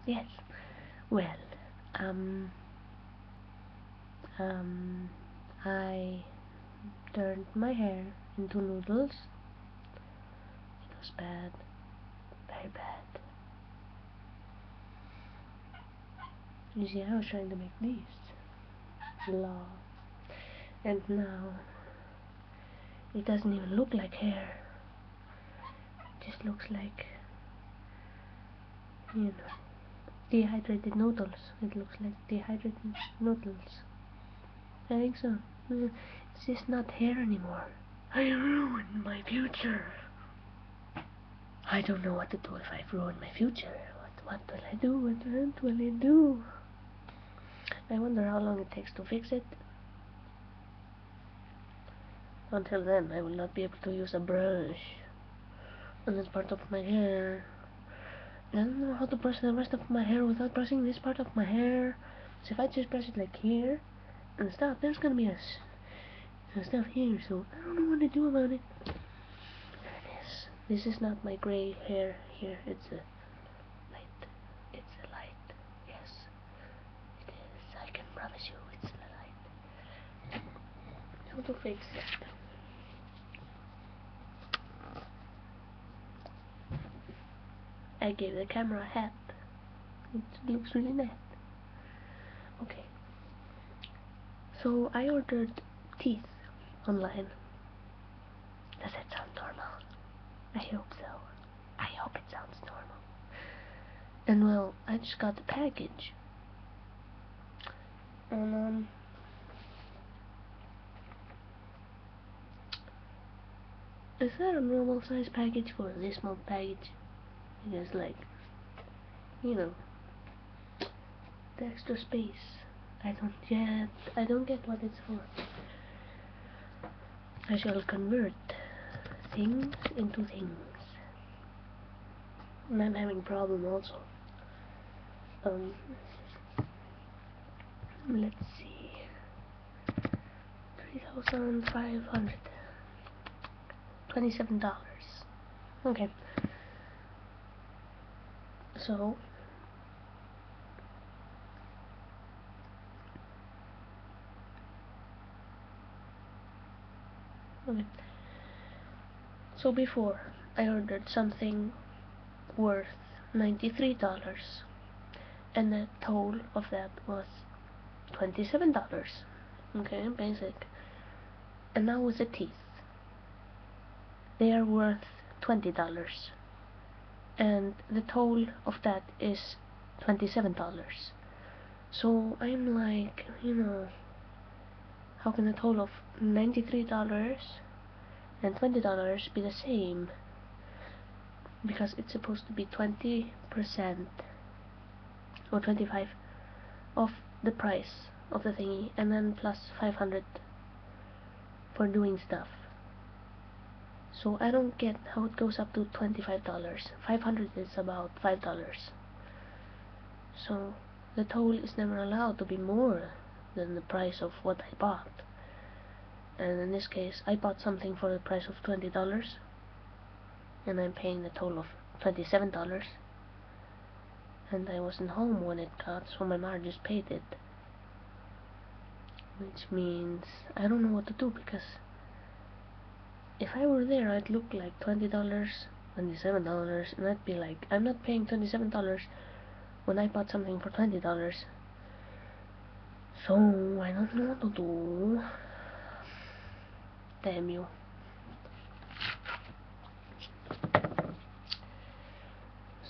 Yes. Well, um, I turned my hair into noodles. It was bad. Very bad. You see, I was trying to make these. Law. And now, it doesn't even look like hair. It just looks like, you know, dehydrated noodles. It looks like dehydrated noodles. I think so. It's just not hair anymore. I ruined my future. I don't know what to do if I've ruined my future. What will I do? What will I do? I wonder how long it takes to fix it. Until then, I will not be able to use a brush on this part of my hair. I don't know how to brush the rest of my hair without brushing this part of my hair. So if I just brush it like here and stuff, there's gonna be a stuff here. So I don't know what to do about it. There it is. This is not my gray hair here. It's a light. It's a light. Yes, it is. I can promise you, it's a light. How to fix it? I gave the camera a hat. It looks really nice. Okay. So I ordered teeth online. Does that sound normal? I hope so. I hope it sounds normal. And well, I just got the package. And is that a normal size package for this small package? Because like, you know, the extra space. I don't get what it's for. I shall convert things into things. And I'm having problem also. Let's see. 3,500. $27. Okay. So okay. So before I ordered something worth $93, and the total of that was $27. Okay, basic. And now with the teeth, they are worth $20, and the total of that is $27. So I'm like, you know, how can a total of $93 and $20 be the same? Because it's supposed to be 20% or 25 of the price of the thingy, and then plus 500 for doing stuff. So I don't get how it goes up to $25. 500 is about $5. So the total is never allowed to be more than the price of what I bought. And in this case, I bought something for the price of $20, and I'm paying the total of $27. And I wasn't home when it got, so my mother just paid it. Which means I don't know what to do, because if I were there, I'd look like $20, $27, and I'd be like, I'm not paying $27 when I bought something for $20. So I don't know what to do. Damn you.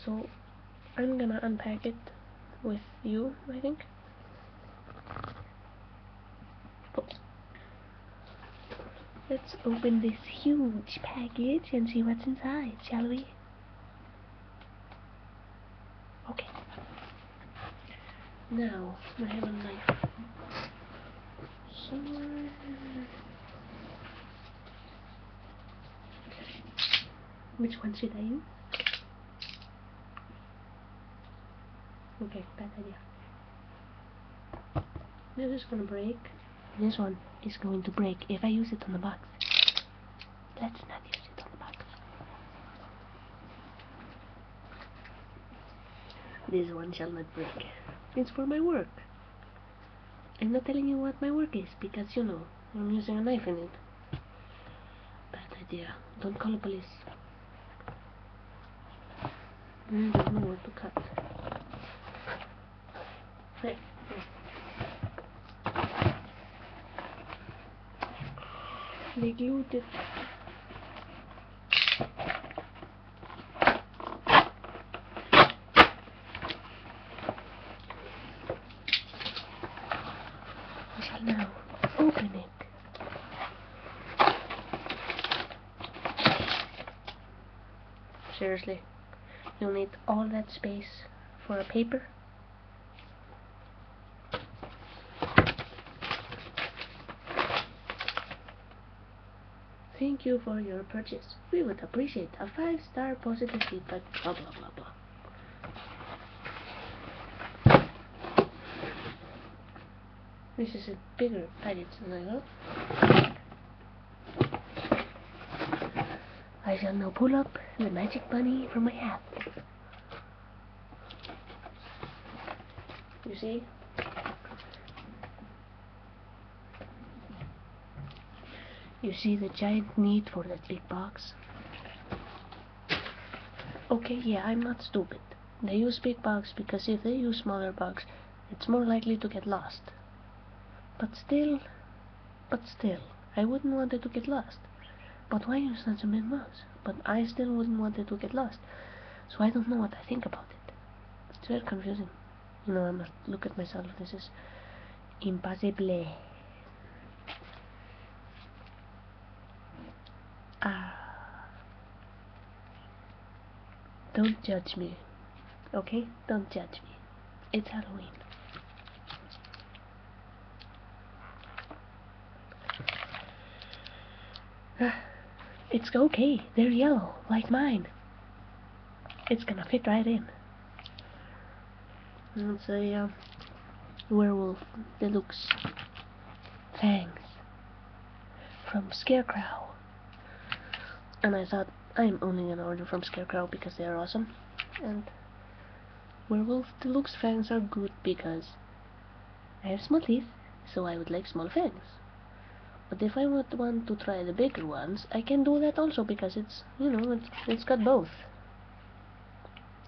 So I'm gonna unpack it with you, I think. Oops. Let's open this huge package and see what's inside, shall we? Okay. Now, I have a knife. Somewhere. Which one should I use? Okay, bad idea. This is gonna break. This one is going to break if I use it on the box. Let's not use it on the box. This one shall not break. It's for my work. I'm not telling you what my work is, because you know, I'm using a knife in it. Bad idea. Don't call the police. I don't know where to cut. There. They glued it. I shall now open it. Seriously, you'll need all that space for a paper? Thank you for your purchase. We would appreciate a 5-star positive feedback, blah blah blah blah. This is a bigger package than I got. I shall now pull up the magic bunny from my hat. You see? You see the giant need for that big box? Okay, yeah, I'm not stupid. They use big box because if they use smaller box, it's more likely to get lost. But still, I wouldn't want it to get lost. But why use such a big box? But I still wouldn't want it to get lost. So I don't know what I think about it. It's very confusing. You know, I must look at myself. This is impossible. Don't judge me, okay? Don't judge me. It's Halloween. It's okay. They're yellow, like mine. It's gonna fit right in. It's a werewolf deluxe fangs from Scarecrow. And I thought, I'm only gonna order from Scarecrow because they are awesome. And werewolf deluxe fangs are good because I have small teeth, so I would like small fangs. But if I would want to try the bigger ones, I can do that also because it's, you know, it's got both.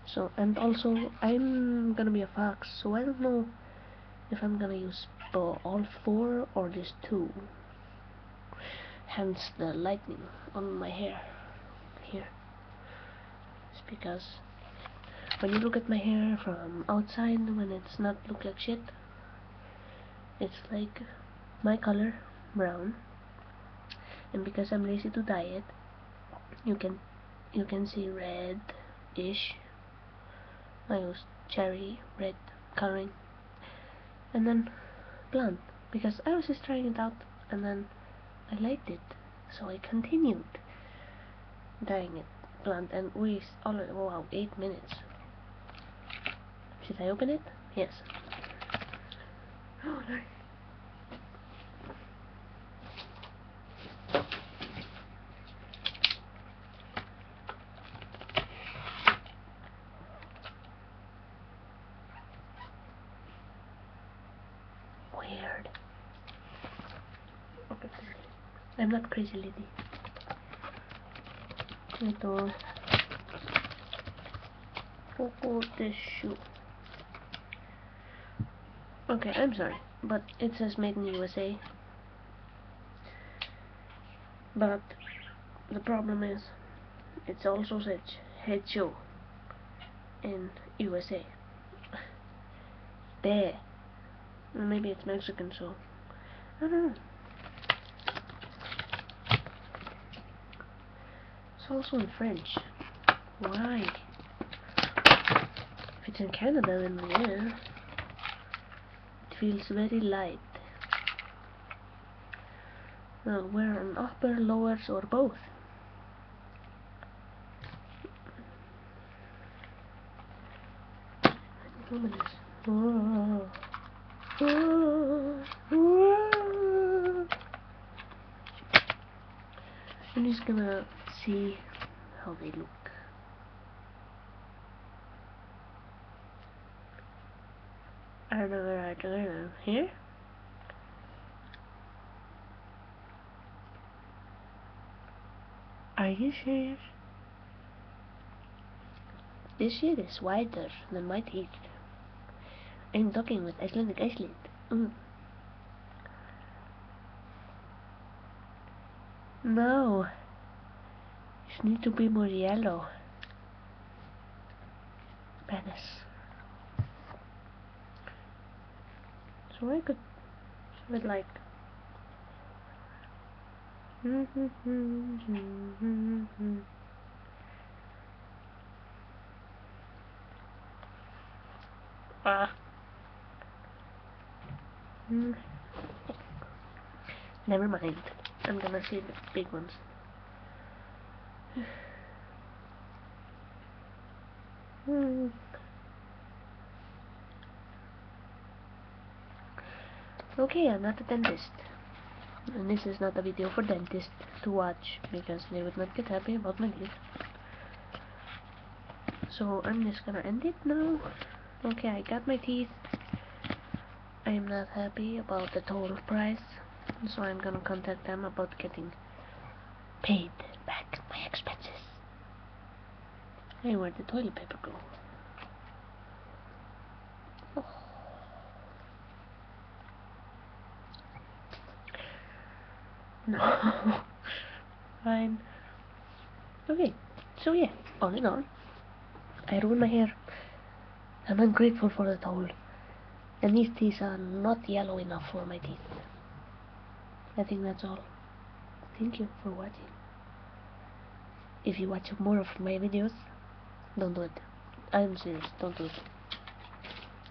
So, and also, I'm gonna be a fox, so I don't know if I'm gonna use all 4 or just 2. Hence the lightning on my hair here. It's because when you look at my hair from outside, when it's not look like shit, it's like my color, brown. And because I'm lazy to dye it, you can see red-ish. I use cherry red coloring, and then blonde because I was just trying it out, and then I liked it, so I continued dyeing it blonde. And we already, wow, 8 minutes. Should I open it? Yes. Oh, nice. Weird. Okay. I'm not crazy lady. Ito. Coco tissue. Okay, I'm sorry, but it says made in the USA. But the problem is, it's also says head show in USA. There. Maybe it's Mexican, so I don't know. It's also in French. Why? If it's in Canada, then yeah. It feels very light. Wear an upper, lowers, or both. Open this. Oh. Oh. Oh. I'm just gonna see how they look. I don't know where I don't know. Here? Are you serious? This shit is wider than my teeth. I'm talking with Icelandic Iceland. No. It needs to be more yellow. Penis. So I could with like Never mind. I'm gonna see the big ones. Okay, I'm not a dentist. And this is not a video for dentists to watch because they would not get happy about my teeth. So I'm just gonna end it now. Okay, I got my teeth. I am not happy about the total price, so I'm gonna contact them about getting paid back my expenses. Hey, where'd the toilet paper go? Oh. No. Fine. Okay, so yeah, all in all, I ruined my hair. I'm ungrateful for the toll. And these teeth are not yellow enough for my teeth. I think that's all. Thank you for watching. If you watch more of my videos, don't do it. I'm serious, don't do it.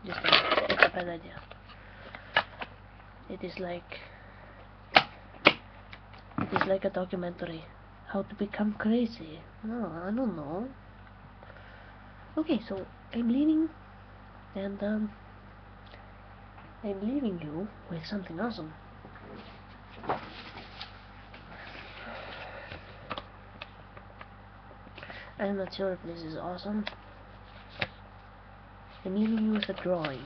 Just it's a bad idea. It is like a documentary. How to become crazy. No, I don't know. Okay, so I'm leaving, and I'm leaving you with something awesome. I'm not sure if this is awesome. I'm leaving you with a drawing.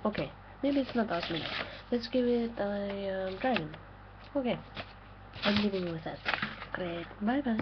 Okay, maybe it's not awesome enough. Let's give it a dragon. Okay, I'm leaving you with that. Great. Bye bye.